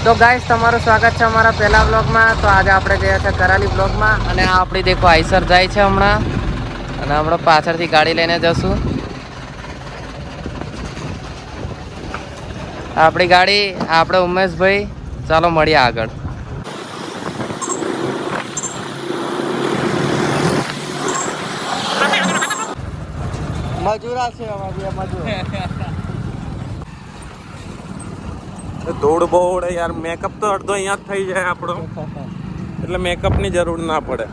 તો ગાઈસ તમારું સ્વાગત છે અમારા પહેલા બ્લોગમાં. તો આજે આપણે ગયા છે કરાલી બ્લોગમાં અને આ આપણી દેખો આઈસર જાય છે હમણાં અને હમણાં પાછળથી ગાડી લઈને જશું. આપણી ગાડી આપણે ઉમેશભાઈ, ચાલો મળીએ આગળ. મજૂરા છે મજૂર. ધૂળ બોળ યાર, મેકઅપ તો અડધો અહીંયા જ થઈ જાય આપણો, એટલે મેકઅપની જરૂર ના પડે.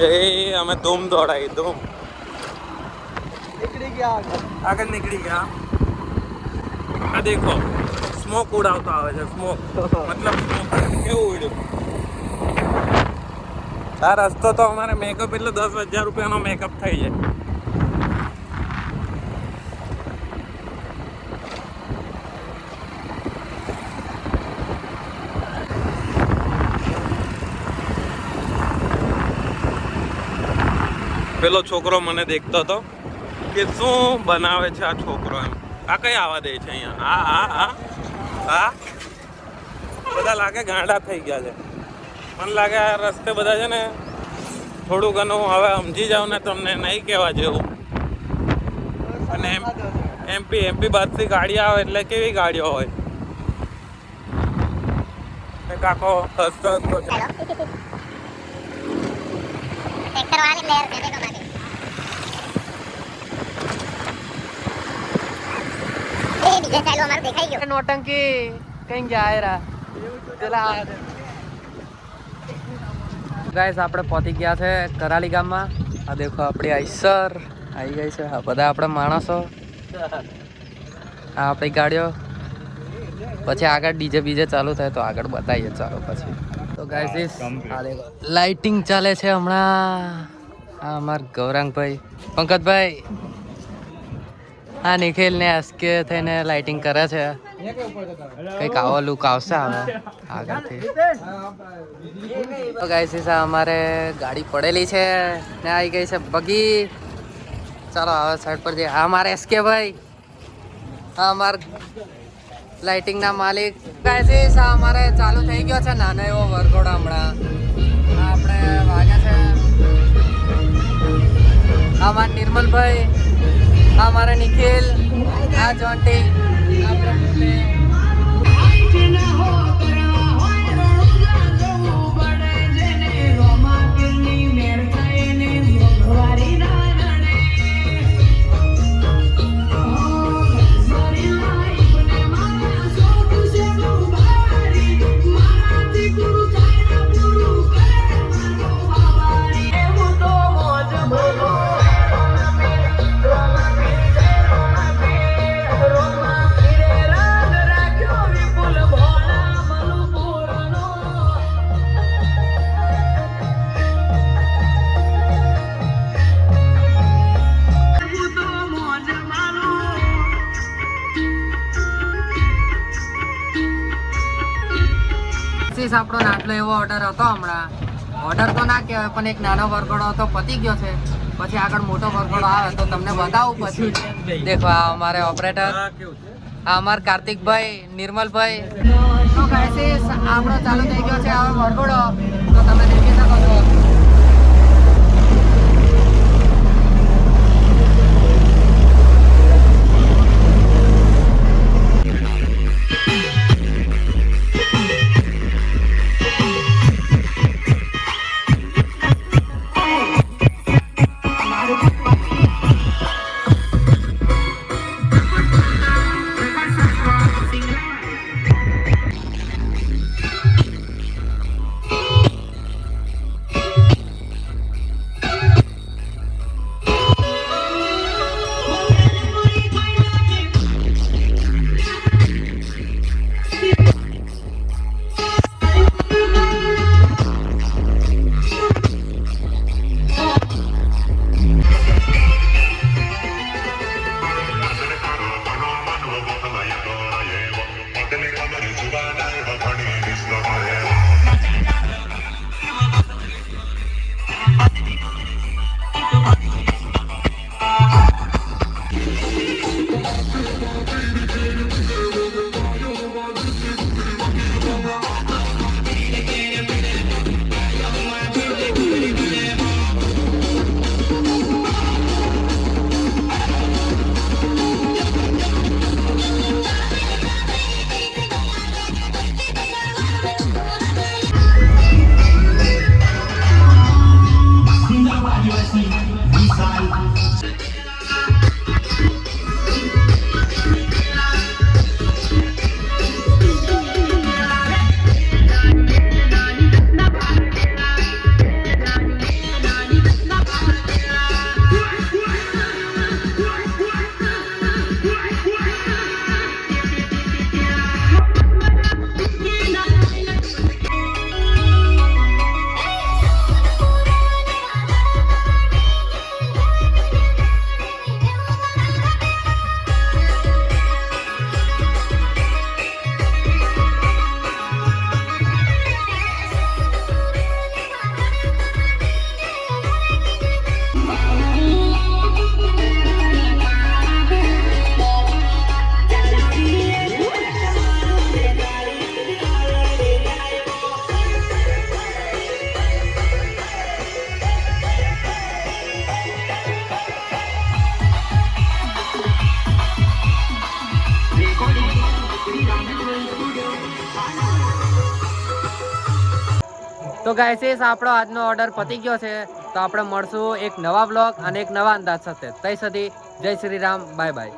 એ અમે ધૂમ દોડાઈ ધૂમ નીકળી ગયા આગળ નીકળી ગયા. આ દેખો સ્મોક ઉડાવતો આવે છે. સ્મોક મતલબ કેવું ઉડ્યું. આ રસ્તો તો અમારે મેકઅપ એટલે 10,000 રૂપિયાનો મેકઅપ થઈ જાય. પેલો છોકરો મને દેખતો હતો કે શું બનાવે છે આ છોકરો, એમ. આ કઈ આવવા દે છે અહીંયા? હા બધા લાગે ગાંડા થઈ ગયા છે. મને લાગે આ રસ્તે બધા છે ને થોડું ઘણું હવે સમજી જાવ ને, તમને નહીં કહેવા જેવું. અને એમપી બસથી ગાડી આવે એટલે કેવી ગાડીઓ હોય. કાકો હસતો હસતો નોટંકી કઈ ગયા ગાઈસ. આપણે પહોંચી ગયા છે કરાલી ગામમાં. આ દેખો આપણી આઈસર આવી ગઈ છે. આ બધા આપણે માણસો, આ આપણી ગાડીઓ. પછી આગળ ડીજે બીજે ચાલુ થાય તો આગળ બતાવીએ ચાલો પછી. તો ગાઈસ આ દેખો લાઇટિંગ ચાલે છે હમણાં. આ અમાર ગૌરાંગભાઈ, પંકજભાઈ, હા નિખિલ ને એસકે થઈને લાઇટિંગ કરે છે. કંઈક આવો લુક આવશે હવે આગળથી. તો ગાઈસ અમારે ગાડી પડેલી છે ને આવી ગઈ છે બગી. ચાલો હવે સાઈડ પર જઈએ. આ અમારે એસકે ભાઈ, હા અમાર લાઇટિંગ ના માલિક. ગાઈસ આ અમારે ચાલુ થઈ ગયો છે નાનો એવો વરઘોડો હમણાં. આપણે વાગ્યા છે. આ અમારા નિર્મલભાઈ, આ અમારા નિખિલ, આ જોન્ટી, આપણો નાટલો એવો ઓર્ડર હતો હમણાં. ઓર્ડર તો ના કહેવાય પણ એક નાનો વરઘોડો હતો, પતી ગયો છે. પછી આગળ મોટો વરઘોડો આવે તો તમને બતાવું. પછી દેખો આ અમારે ઓપરેટર, આ અમાર કાર્તિકભાઈ, નિર્મલભાઈ. તો ગાઈસ આપણો ચાલુ થઈ ગયો છે હવે વરઘોડો, તો તમે દેખી શકો છો. તો ગાઈસ આપણો આજનો ઓર્ડર પતી ગયો છે. તો આપણે મળશું એક નવા બ્લોગ અને એક નવા અંદાજ સાથે. ત્યાં સુધી જય શ્રી રામ, બાય બાય.